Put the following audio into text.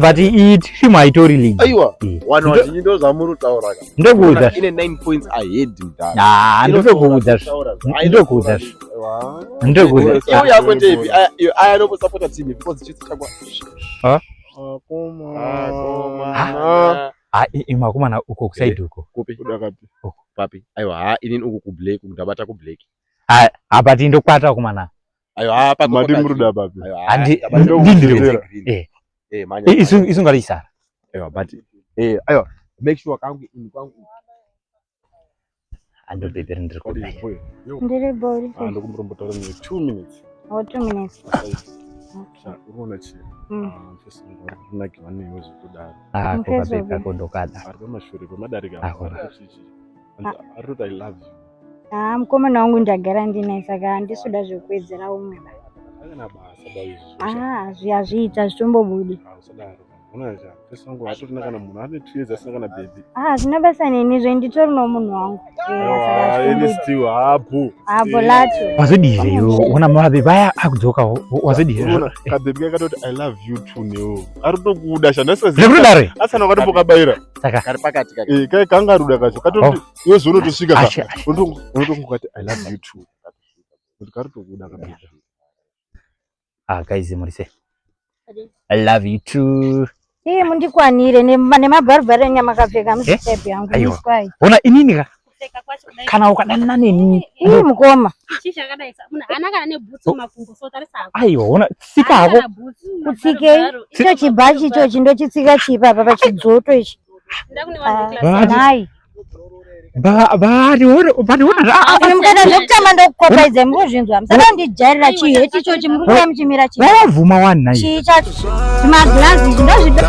but it shimaitori league. Aiwa. One ndo zamuru taura. Ndokuudza. Ine 9 points ahead mdani. Ndokuudza. Ndokuudza. Ndokuudza. Iyo yako ndevi. Aya no support team because chitsi chakwa. Koma. Imakumana uko kuside uko. Kupi udakapi. Papi. Aiwa, inini uko ku Black ndabata ku Black. But ndokwata kumana. Ayo hapa madi muruda babi andi ndindiro manya isungalisa ayo but ayo make sure kangu in kwangu ando bebe ndiri ndiri boy ando kumurombotora ni 2 minutes 2 minutes unaona chi pesa ngona kiwane yozo kudara kwa bebe kondokada arba mashuri kwa madarika aruta I love you mukomana wangu ndagara ndinaye saka ndisuda zvokuwedzera umwe kana basa baizvo zviazviita zvitombobudi unacha pesa wangu hatorina kana munhu ane 2 years asina kana baby zvina basa nenizvo nditorino munhu wangu ini still hapo lacho wazodirewo una mabe baya akudzoka wazodire kabebi kakatoti I love you too neo aritokuda shandasa zvikudare asana kwatokabaira saka kari pakati kati kai kanga ruda kacho katoti yozono tosvika unotongukati I love you too kuti karitokuda kabisa guys murise I love you too mundikwanire nemabharubhari enyama kapfeka musitepi yangu miswai ona inini kana ukadanana neni mukoma aiwa ona tsikako utsikei icho chibhachi ichochi ndochitsika chipapa pachidzoto ichi nai mukada ndokutama ndokukopaidzai murozvinzwa musada ndijarira chiheti ichochi muri kuya muchimira vavuma wani nai chii chacho zvimaglazi ichi ndozvido